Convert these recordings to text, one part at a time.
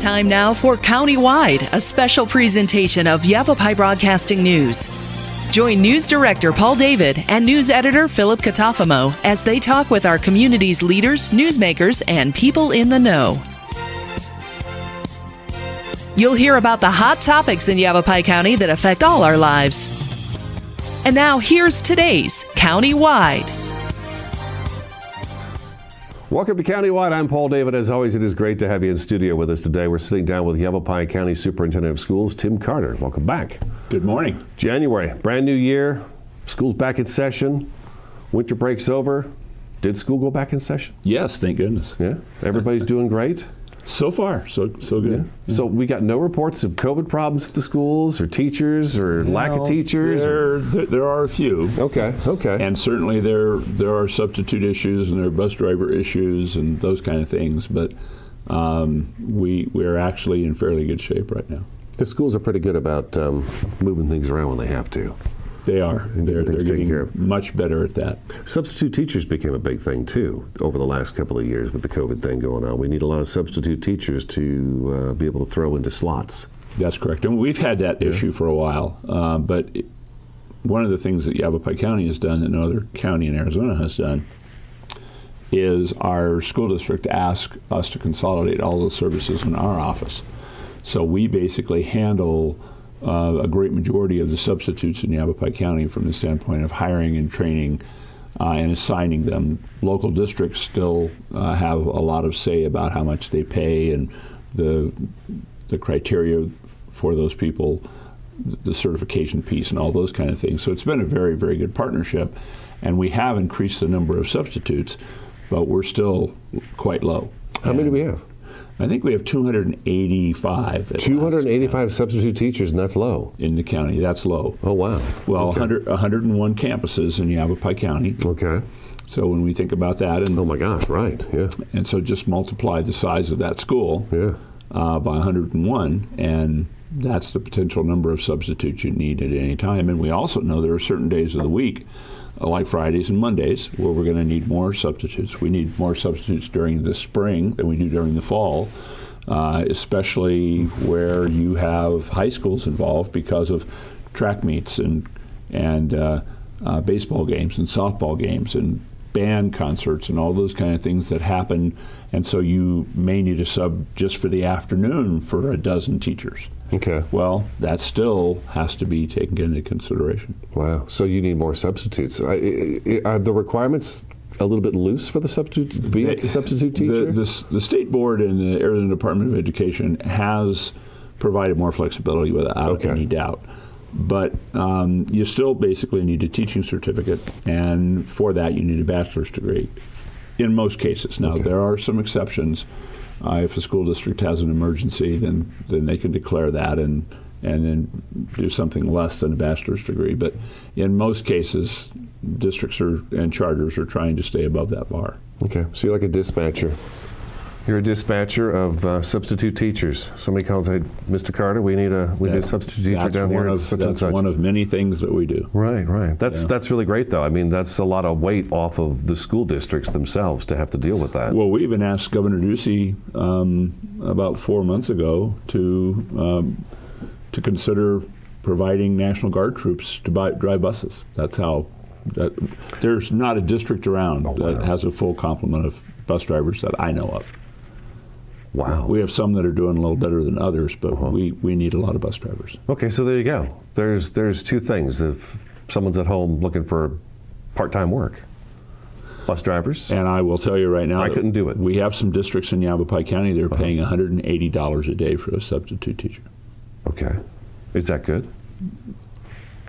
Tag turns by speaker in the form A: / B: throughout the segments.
A: time now for Countywide, a special presentation of Yavapai Broadcasting News. Join News Director Paul David and News Editor Philip Catafamo as they talk with our community's leaders, newsmakers, and people in the know. You'll hear about the hot topics in Yavapai County that affect all our lives. And now here's today's Countywide.
B: Welcome to Countywide. I'm Paul David. As always, it is great to have you in studio with us today. We're sitting down with Yavapai County Superintendent of Schools, Tim Carter. Welcome back.
C: Good morning.
B: January, brand new year. School's back in session. Winter break's over. Did school go back in session?
C: Yes, thank goodness.
B: Yeah. Everybody's doing great?
C: So far, so good.
B: Yeah. So we got no reports of COVID problems at the schools or teachers or lack of teachers?
C: There are a few.
B: Okay.
C: And certainly there are substitute issues and there are bus driver issues and those kind of things, but we're actually in fairly good shape right now.
B: The schools are pretty good about moving things around when they have to.
C: They are. They're getting much better at that.
B: Substitute teachers became a big thing, too, over the last couple of years with the COVID thing going on. We need a lot of substitute teachers to be able to throw into slots.
C: That's correct. And we've had that issue for a while. But one of the things that Yavapai County has done that no other county in Arizona has done is our school district asked us to consolidate all those services in our office. So we basically handle a great majority of the substitutes in Yavapai County from the standpoint of hiring and training and assigning them. Local districts still have a lot of say about how much they pay and the criteria for those people, the certification piece and all those kind of things. So it's been a very, very good partnership, and we have increased the number of substitutes, but we're still quite low.
B: How many do we have?
C: I think we have 285.
B: 285 substitute teachers, and that's low.
C: In the county, that's low.
B: Oh, wow.
C: Well,
B: okay.
C: 101 campuses in Yavapai County.
B: Okay.
C: So when we think about that.
B: Oh, my gosh, right, yeah.
C: And so just multiply the size of that school by 101, and that's the potential number of substitutes you need at any time. And we also know there are certain days of the week, like Fridays and Mondays, where we're going to need more substitutes. We need more substitutes during the spring than we do during the fall, especially where you have high schools involved because of track meets and baseball games and softball games and band concerts and all those kind of things that happen. And so you may need a sub just for the afternoon for a dozen teachers.
B: Okay.
C: Well, that still has to be taken into consideration.
B: Wow. So you need more substitutes. Are the requirements a little bit loose for the substitute teacher?
C: The state board and the Arizona Department of Education has provided more flexibility without any doubt. But you still basically need a teaching certificate, and for that you need a bachelor's degree in most cases. Now, there are some exceptions. If a school district has an emergency, then they can declare that and then do something less than a bachelor's degree. But in most cases, districts and charters are trying to stay above that bar.
B: Okay, so you're like a dispatcher. You're a dispatcher of substitute teachers. Somebody calls, hey, Mr. Carter, we need a substitute teacher down here.
C: That's one of many things that we do.
B: Right. That's really great, though. I mean, that's a lot of weight off of the school districts themselves to have to deal with that.
C: Well, we even asked Governor Ducey about 4 months ago to consider providing National Guard troops to drive buses. That's how. There's not a district around that has a full complement of bus drivers that I know of.
B: Wow.
C: We have some that are doing a little better than others, but we need a lot of bus drivers.
B: Okay, so there you go. There's two things. If someone's at home looking for part-time work, bus drivers.
C: And I will tell you right now,
B: I couldn't do it.
C: We have some districts in Yavapai County that are paying $180 a day for a substitute teacher.
B: Okay. Is that good?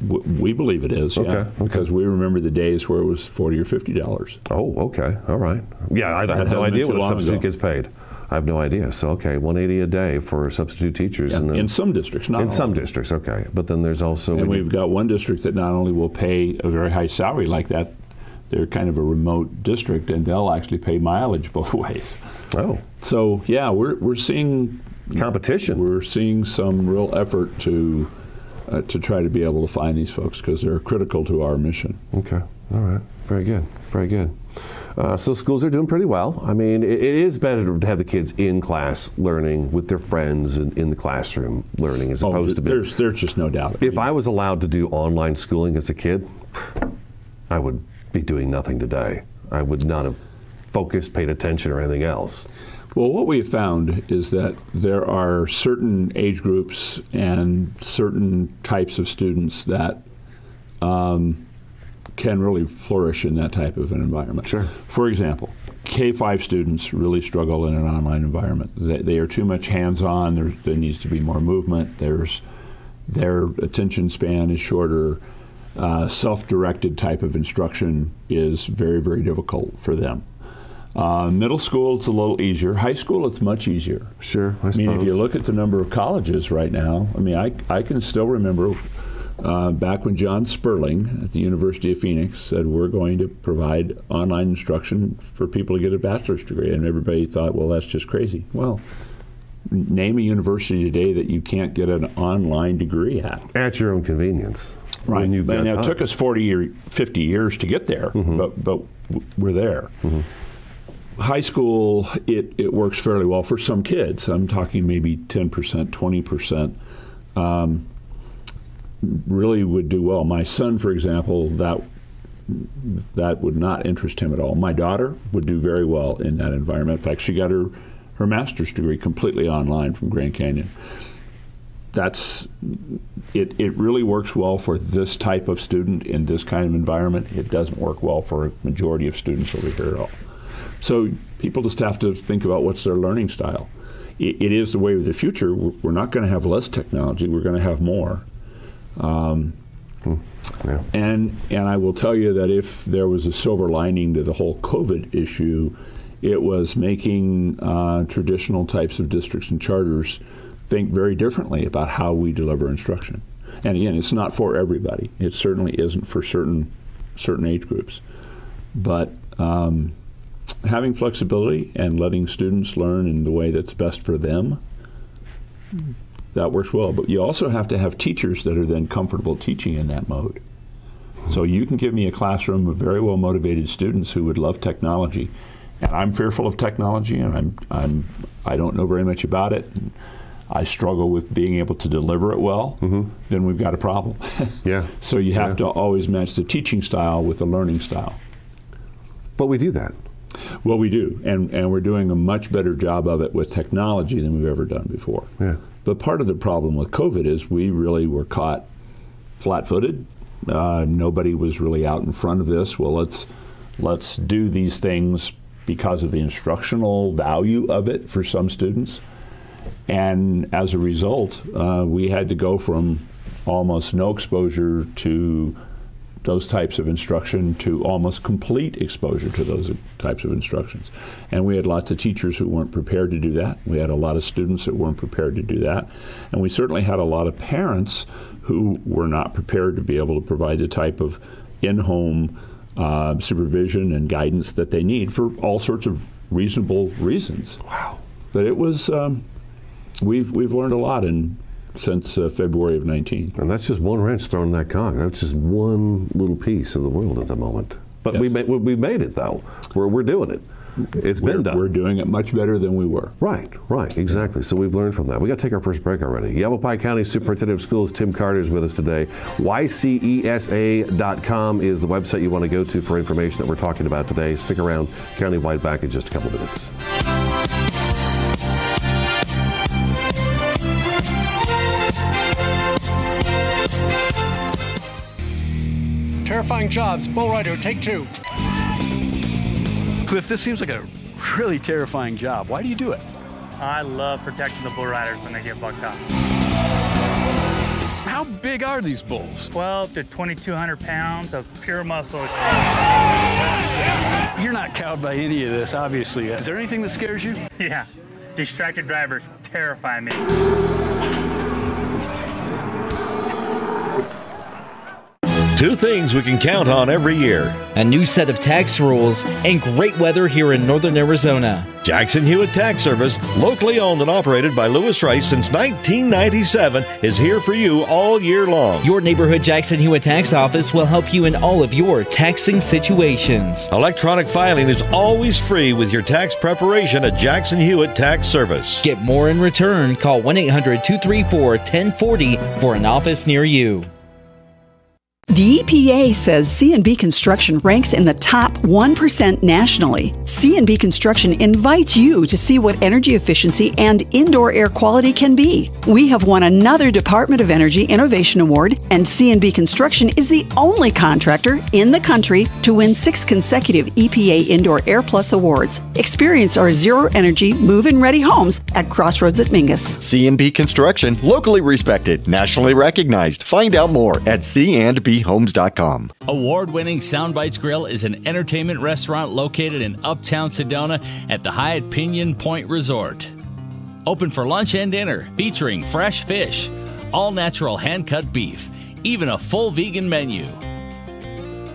C: We believe it is, because we remember the days where it was $40 or $50.
B: Oh, okay, all right. Yeah, I have no idea what a substitute gets paid. I have no idea. So, okay, $180 a day for substitute teachers.
C: Yeah,
B: and then,
C: in some districts, not all.
B: In some districts, okay. But then there's also...
C: And we've got one district that not only will pay a very high salary like that, they're kind of a remote district, and they'll actually pay mileage both ways.
B: Oh.
C: So, yeah, we're seeing...
B: competition.
C: We're seeing some real effort to try to be able to find these folks because they're critical to our mission.
B: Okay. All right. Very good. Very good. So schools are doing pretty well. I mean, it is better to have the kids in class learning with their friends and in the classroom learning as opposed to
C: there's just no doubt.
B: If I was allowed to do online schooling as a kid, I would be doing nothing today. I would not have focused, paid attention, or anything else.
C: Well, what we have found is that there are certain age groups and certain types of students that can really flourish in that type of an environment. Sure. For example, K-5 students really struggle in an online environment. They are too much hands-on. There needs to be more movement. Their attention span is shorter. Self-directed type of instruction is very, very difficult for them. Middle school, it's a little easier. High school, it's much easier.
B: Sure, I suppose.
C: I mean, if you look at the number of colleges right now, I mean, I can still remember back when John Sperling at the University of Phoenix said, we're going to provide online instruction for people to get a bachelor's degree. And everybody thought, well, that's just crazy. Well, name a university today that you can't get an online degree at.
B: At your own convenience.
C: Right. And it took us 40 or 50 years to get there, but we're there. High school, it works fairly well for some kids. I'm talking maybe 10%, 20%. Really would do well. My son, for example, that would not interest him at all. My daughter would do very well in that environment. In fact, she got her master's degree completely online from Grand Canyon. It really works well for this type of student in this kind of environment. It doesn't work well for a majority of students over here at all. So people just have to think about what's their learning style. It is the way of the future. We're not going to have less technology. We're going to have more.
B: Yeah.
C: And I will tell you that if there was a silver lining to the whole COVID issue, it was making traditional types of districts and charters think very differently about how we deliver instruction. And again, it's not for everybody. It certainly isn't for certain age groups. But having flexibility and letting students learn in the way that's best for them, that works well. But you also have to have teachers that are then comfortable teaching in that mode. So you can give me a classroom of very well-motivated students who would love technology, and I'm fearful of technology, and I don't know very much about it. And I struggle with being able to deliver it well. Then we've got a problem.
B: Yeah.
C: So you have to always match the teaching style with the learning style.
B: But we do that.
C: Well, we do, and we're doing a much better job of it with technology than we've ever done before.
B: Yeah.
C: But part of the problem with COVID is we really were caught flat-footed. Nobody was really out in front of this. Well, let's do these things because of the instructional value of it for some students. And as a result, we had to go from almost no exposure to those types of instruction to almost complete exposure to those types of instructions. And we had lots of teachers who weren't prepared to do that. We had a lot of students that weren't prepared to do that. And we certainly had a lot of parents who were not prepared to be able to provide the type of in-home supervision and guidance that they need for all sorts of reasonable reasons.
B: Wow.
C: But it was, we've learned a lot since February of 19.
B: And that's just one wrench thrown in that cog. That's just one little piece of the world at the moment. But
C: Yes.
B: we made it, though. We're doing it. It's been done.
C: We're doing it much better than we were.
B: Right, exactly. So we've learned from that. We got to take our first break already. Yavapai County Superintendent of Schools Tim Carter is with us today. YCESA.com is the website you want to go to for information that we're talking about today. Stick around. Countywide back in just a couple minutes.
D: Terrifying Jobs, Bull Rider, take two.
E: Cliff, this seems like a really terrifying job. Why do you do it?
F: I love protecting the bull riders when they get bucked up.
E: How big are these bulls?
F: 12 to 2,200 pounds of pure muscle.
E: You're not cowed by any of this, obviously. Is there anything that scares you?
F: Yeah, distracted drivers terrify me.
G: Two things we can count on every year.
H: A new set of tax rules and great weather here in northern Arizona.
G: Jackson Hewitt Tax Service, locally owned and operated by Lewis Rice since 1997, is here for you all year long.
H: Your neighborhood Jackson Hewitt Tax Office will help you in all of your taxing situations.
G: Electronic filing is always free with your tax preparation at Jackson Hewitt Tax Service.
H: Get more in return. Call 1-800-234-1040 for an office near you.
I: The EPA says C&B Construction ranks in the top 1% nationally. C&B Construction invites you to see what energy efficiency and indoor air quality can be. We have won another Department of Energy Innovation Award, and C&B Construction is the only contractor in the country to win 6 consecutive EPA Indoor Air Plus awards. Experience our zero-energy, move-in ready homes at Crossroads at Mingus.
J: C&B Construction, locally respected, nationally recognized. Find out more at C&B Homes.com.
K: Award-winning Soundbites Grill is an entertainment restaurant located in Uptown Sedona at the Hyatt Pinion Point Resort. Open for lunch and dinner, featuring fresh fish, all-natural hand-cut beef, even a full vegan menu.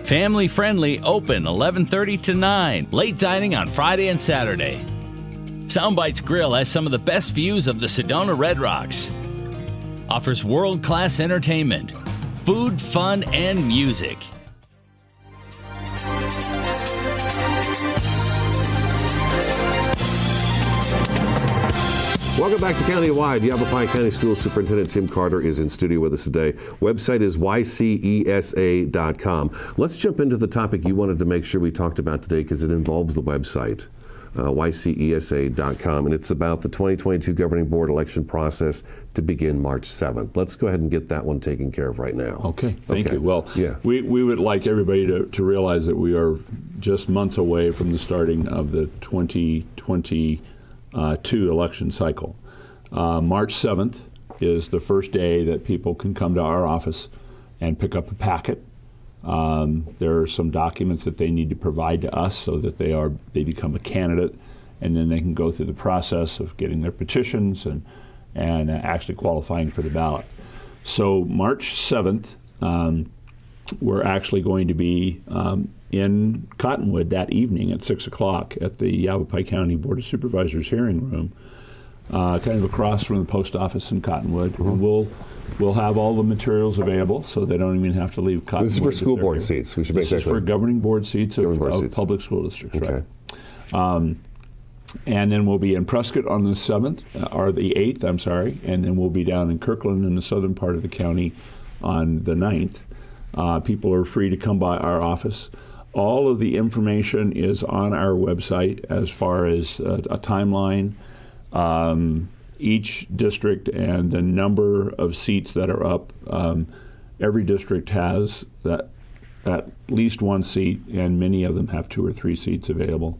K: Family-friendly, open 11:30 to 9, late dining on Friday and Saturday. Soundbites Grill has some of the best views of the Sedona Red Rocks. Offers world-class entertainment, food, fun, and music.
B: Welcome back to Countywide. Yavapai County School Superintendent Tim Carter is in studio with us today. Website is ycesa.com. Let's jump into the topic you wanted to make sure we talked about today because it involves the website. ycesa.com, and it's about the 2022 Governing Board election process to begin March 7th. Let's go ahead and get that one taken care of right now.
C: Okay, thank you. Well, we would like everybody to realize that we are just months away from the starting of the 2022 election cycle. March 7th is the first day that people can come to our office and pick up a packet. There are some documents that they need to provide to us so that they become a candidate, and then they can go through the process of getting their petitions and actually qualifying for the ballot. So March 7th, we're actually going to be in Cottonwood that evening at 6 o'clock at the Yavapai County Board of Supervisors hearing room, kind of across from the post office in Cottonwood. Mm-hmm. And we'll have all the materials available, so they don't even have to leave Cottonwood.
B: This is for school board seats. We should make that clear.
C: This is for governing board seats of public school districts,
B: okay.
C: Right? And then we'll be in Prescott on the 7th, or the 8th, I'm sorry, and then we'll be down in Kirkland in the southern part of the county on the 9th. People are free to come by our office. All of the information is on our website as far as a timeline, each district and the number of seats that are up. Every district has at least one seat, and many of them have 2 or 3 seats available.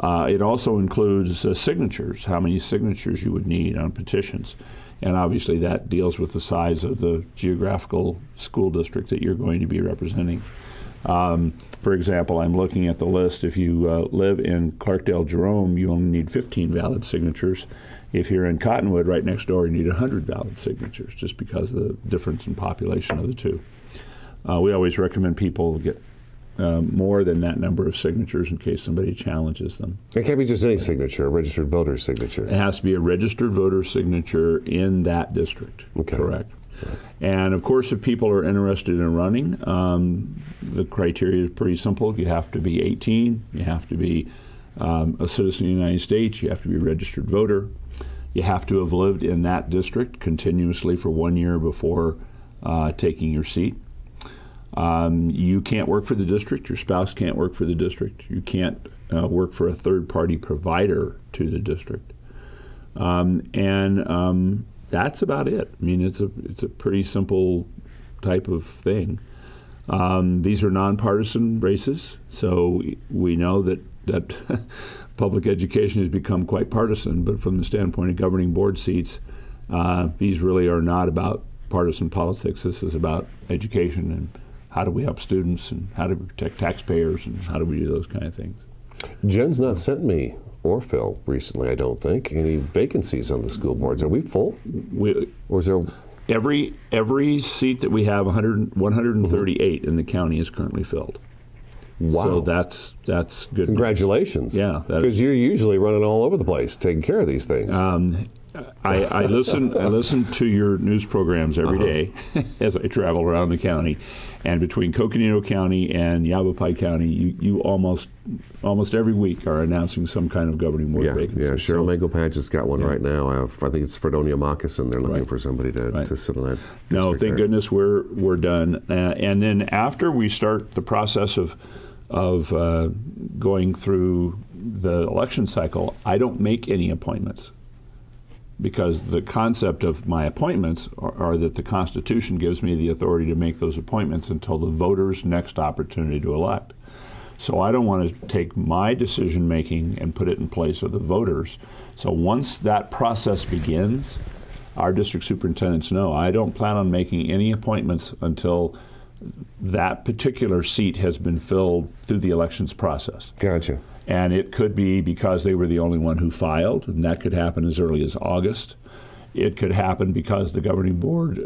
C: It also includes signatures, how many signatures you would need on petitions. And obviously that deals with the size of the geographical school district that you're going to be representing. For example, I'm looking at the list. If you live in Clarkdale-Jerome, you only need 15 valid signatures. If you're in Cottonwood, right next door, you need 100 valid signatures, just because of the difference in population of the two. We always recommend people get more than that number of signatures in case somebody challenges them.
B: It can't be just any signature, a registered voter's signature.
C: It has to be a registered voter signature in that district. Okay. Correct. Right. And of course, if people are interested in running, the criteria is pretty simple. You have to be 18, you have to be a citizen of the United States, you have to be a registered voter, you have to have lived in that district continuously for 1 year before taking your seat. You can't work for the district, your spouse can't work for the district, you can't work for a third-party provider to the district. That's about it. I mean, it's a pretty simple type of thing. These are nonpartisan races, so we know that public education has become quite partisan, but from the standpoint of governing board seats, these really are not about partisan politics. This is about education and how do we help students and how do we protect taxpayers and how do we do those kind of things.
B: Jen's not sent me or Phil recently, I don't think, any vacancies on the school boards. Are we full? Or is there
C: Every seat that we have, 138 in the county, is currently filled.
B: Wow.
C: So that's good.
B: Congratulations.
C: News. Yeah.
B: Because you're usually running all over the place taking care of these things.
C: I listen to your news programs every day as I travel around the county, and between Coconino County and Yavapai County, you almost every week are announcing some kind of governing board vacancy.
B: Yeah, Cheryl Mango-Patch has got one right now. I think it's Fredonia Moccasin. They're looking for somebody to sit on that.
C: No, thank goodness we're done. And then after we start the process of going through the election cycle, I don't make any appointments. Because the concept of my appointments are that the Constitution gives me the authority to make those appointments until the voters' next opportunity to elect. So I don't want to take my decision making and put it in place of the voters. So once that process begins, our district superintendents know I don't plan on making any appointments until that particular seat has been filled through the elections process.
B: Gotcha.
C: And it could be because they were the only one who filed, and that could happen as early as August. It could happen because the governing board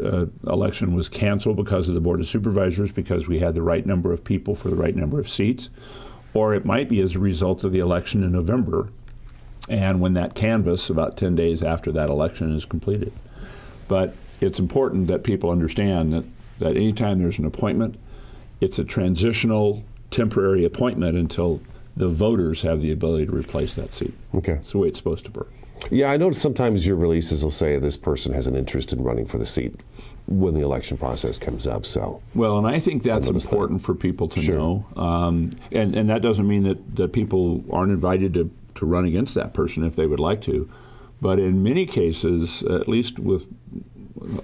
C: election was canceled because of the Board of Supervisors, because we had the right number of people for the right number of seats. Or it might be as a result of the election in November, and when that canvass, about 10 days after that election, is completed. But it's important that people understand that anytime there's an appointment, it's a transitional, temporary appointment until the voters have the ability to replace that seat.
B: Okay.
C: It's the way it's supposed to work.
B: Yeah, I notice sometimes your releases will say this person has an interest in running for the seat when the election process comes up. So,
C: well, and I think that's important for people to know. And that doesn't mean that people aren't invited to run against that person if they would like to. But in many cases, at least with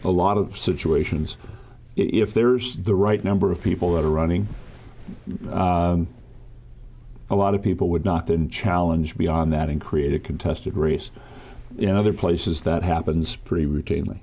C: a lot of situations, if there's the right number of people that are running, a lot of people would not then challenge beyond that and create a contested race. In other places, that happens pretty routinely.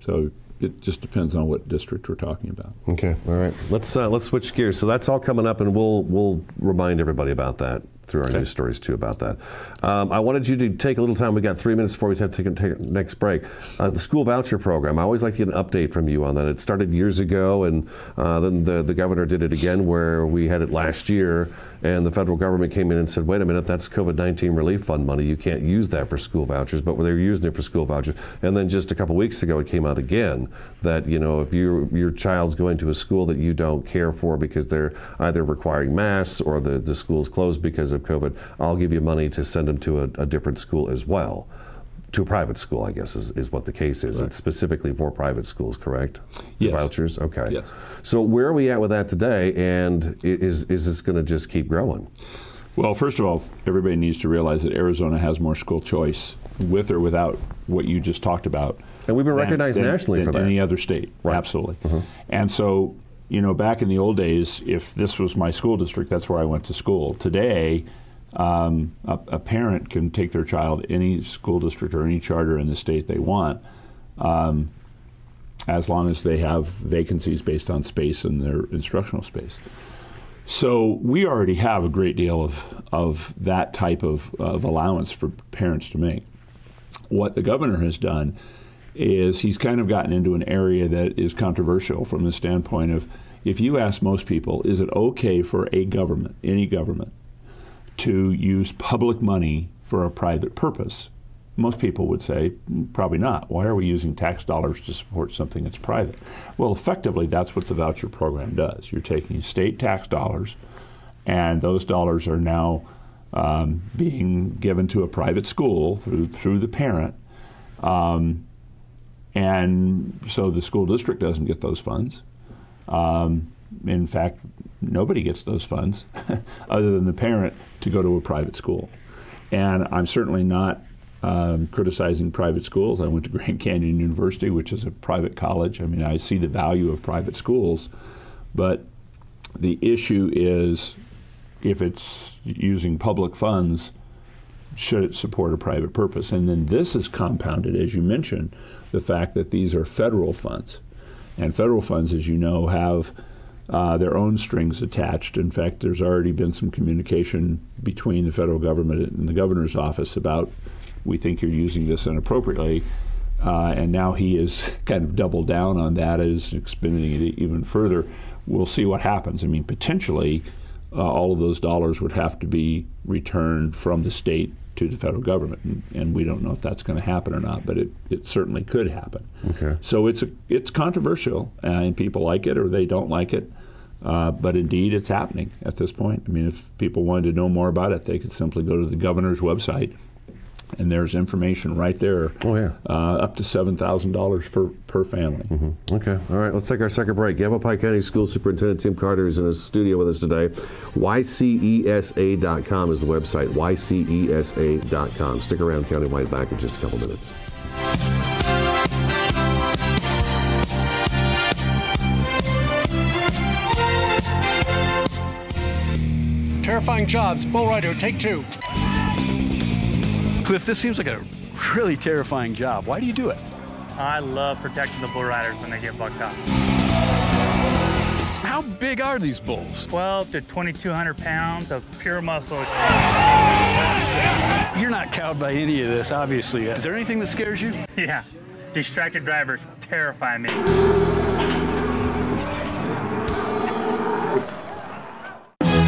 C: So it just depends on what district we're talking about.
B: Okay, all right. Let's switch gears. So that's all coming up, and we'll remind everybody about that through our news stories too about that. I wanted you to take a little time. We got 3 minutes before we have to take the next break. The school voucher program. I always like to get an update from you on that. It started years ago, and then the governor did it again, where we had it last year, and the federal government came in and said, wait a minute, that's COVID-19 relief fund money. You can't use that for school vouchers, but they were using it for school vouchers. And then just a couple weeks ago, it came out again that, if your child's going to a school that you don't care for because they're either requiring masks or the school's closed because of COVID, I'll give you money to send them to a different school as well. To a private school, I guess, is what the case is. Correct. It's specifically for private schools, correct?
C: Yes.
B: Vouchers? Okay.
C: Yes.
B: So where are we at with that today, and is this going to just keep growing?
C: Well, first of all, everybody needs to realize that Arizona has more school choice, with or without what you just talked about.
B: And we've been recognized nationally for that.
C: Any other state, right. Absolutely. And so, back in the old days, if this was my school district, that's where I went to school. Today, a parent can take their child any school district or any charter in the state they want, as long as they have vacancies based on space in their instructional space. So we already have a great deal of that type of allowance for parents to make. What the governor has done is he's kind of gotten into an area that is controversial from the standpoint of, if you ask most people, is it okay for a government, any government, to use public money for a private purpose? Most people would say, probably not. Why are we using tax dollars to support something that's private? Well, effectively, that's what the voucher program does. You're taking state tax dollars, and those dollars are now being given to a private school through the parent. And so the school district doesn't get those funds. In fact, nobody gets those funds other than the parent to go to a private school. And I'm certainly not criticizing private schools. I went to Grand Canyon University, which is a private college. I mean, I see the value of private schools, but the issue is, if it's using public funds, should it support a private purpose? And then this is compounded, as you mentioned, the fact that these are federal funds. And federal funds, as you know, have their own strings attached. In fact, there's already been some communication between the federal government and the governor's office about, we think you're using this inappropriately. And now he is kind of doubled down on that, is expanding it even further. We'll see what happens. I mean, potentially, all of those dollars would have to be returned from the state to the federal government, and we don't know if that's going to happen or not, but it certainly could happen.
B: Okay.
C: So it's controversial, and people like it or they don't like it, but indeed it's happening at this point. I mean, if people wanted to know more about it, they could simply go to the governor's website, and there's information right there.
B: Oh, yeah.
C: Up to $7,000 per family.
B: Mm-hmm. Okay. All right. Let's take our second break. Yavapai County School Superintendent Tim Carter is in the studio with us today. YCESA.com is the website. YCESA.com. Stick around. Countywide back in just a couple minutes.
D: Terrifying jobs. Bull rider, take 2.
E: Cliff, this seems like a really terrifying job. Why do you do it?
F: I love protecting the bull riders when they get bucked up.
E: How big are these bulls?
F: 12 to 2,200 pounds of pure muscle.
E: You're not cowed by any of this, obviously. Is there anything that scares you?
F: Yeah, distracted drivers terrify me.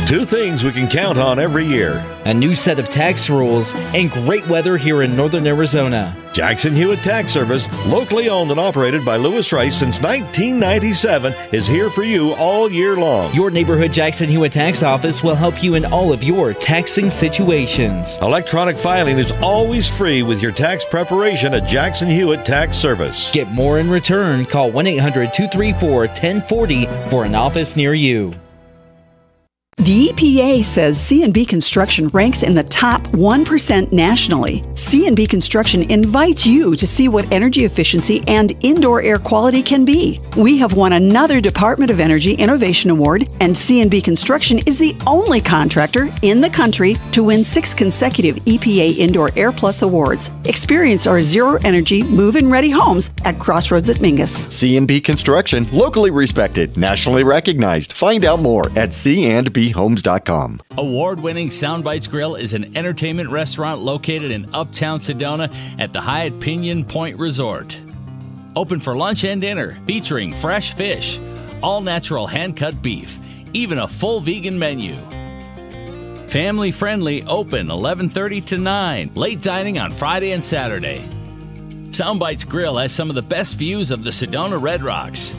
G: Two things we can count on every year:
H: a new set of tax rules and great weather here in northern Arizona.
G: Jackson Hewitt Tax Service, locally owned and operated by Lewis Rice since 1997, is here for you all year long.
H: Your neighborhood Jackson Hewitt Tax Office will help you in all of your taxing situations.
G: Electronic filing is always free with your tax preparation at Jackson Hewitt Tax Service.
H: Get more in return. Call 1-800-234-1040 for an office near you.
I: The EPA says C&B Construction ranks in the top 1% nationally. C&B Construction invites you to see what energy efficiency and indoor air quality can be. We have won another Department of Energy Innovation Award, and C&B Construction is the only contractor in the country to win 6 consecutive EPA Indoor Air Plus awards. Experience our zero-energy, move-in ready homes at Crossroads at Mingus.
J: C&B Construction, locally respected, nationally recognized. Find out more at C&B homes.com.
K: Award-winning Soundbites Grill is an entertainment restaurant located in uptown Sedona at the Hyatt Pinion Point Resort. Open for lunch and dinner, featuring fresh fish, all-natural hand-cut beef, even a full vegan menu. Family-friendly, open 11:30 to 9, late dining on Friday and Saturday. Soundbites Grill has some of the best views of the Sedona Red Rocks.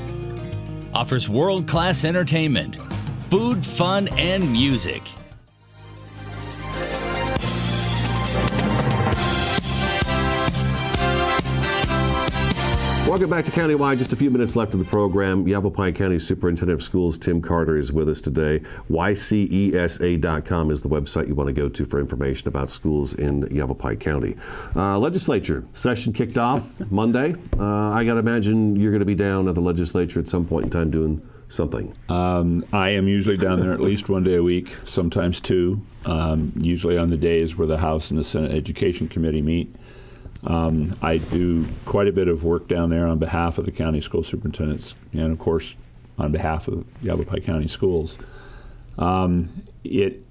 K: Offers world-class entertainment, food, fun, and music.
B: Welcome back to Countywide. Just a few minutes left of the program. Yavapai County Superintendent of Schools Tim Carter is with us today. YCESA.com is the website you want to go to for information about schools in Yavapai County. Legislature session kicked off Monday. I got to imagine you're going to be down at the legislature at some point in time doing something.
C: I am usually down there at least one day a week, sometimes 2, usually on the days where the House and the Senate Education Committee meet. I do quite a bit of work down there on behalf of the county school superintendents and, of course, on behalf of Yavapai County Schools. We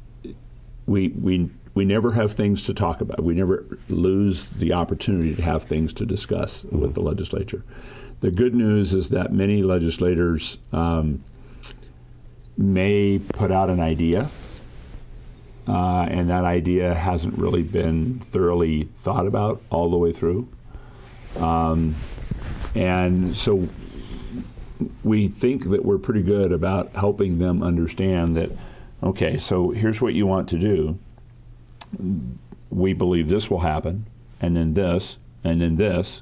C: never have things to talk about. We never lose the opportunity to have things to discuss with the legislature. The good news is that many legislators may put out an idea, and that idea hasn't really been thoroughly thought about all the way through. And so we think that we're pretty good about helping them understand that, okay, so here's what you want to do. We believe this will happen, and then this, and then this.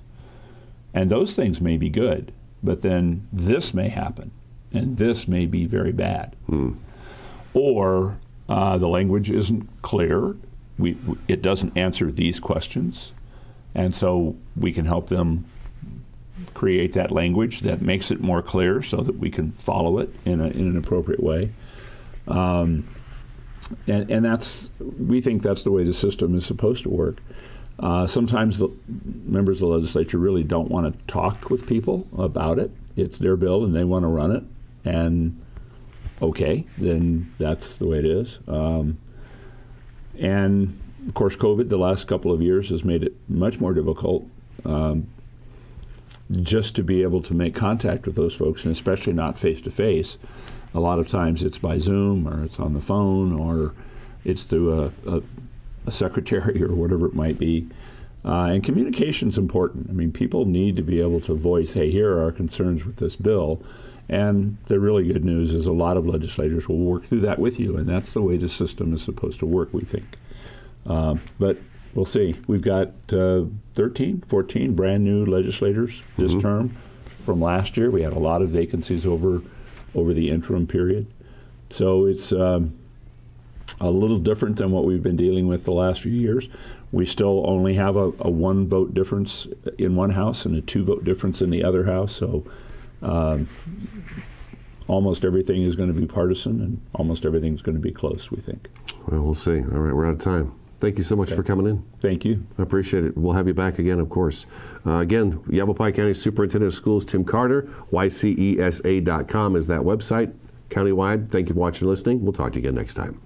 C: And those things may be good, but then this may happen, and this may be very bad. Or the language isn't clear. It doesn't answer these questions. And so we can help them create that language that makes it more clear so that we can follow it in an appropriate way. And we think that's the way the system is supposed to work. Sometimes the members of the legislature really don't want to talk with people about it. It's their bill and they want to run it. And okay, then that's the way it is. And of course, COVID, the last couple of years, has made it much more difficult. just to be able to make contact with those folks, and especially not face-to-face. A lot of times it's by Zoom, or it's on the phone, or it's through a secretary or whatever it might be. And communication's important. I mean, people need to be able to voice, hey, here are our concerns with this bill. And the really good news is a lot of legislators will work through that with you, and that's the way the system is supposed to work, we think. But we'll see. We've got 13, 14 brand new legislators this term. From last year, we had a lot of vacancies over the interim period. So it's a little different than what we've been dealing with the last few years. We still only have a 1-vote difference in one house and a 2-vote difference in the other house. So almost everything is going to be partisan, and almost everything is going to be close, we think.
B: Well, we'll see. All right, we're out of time. Thank you so much for coming in.
C: Thank you.
B: I appreciate it. We'll have you back again, of course. Again, Yavapai County Superintendent of Schools Tim Carter, ycesa.com is that website, countywide. Thank you for watching and listening. We'll talk to you again next time.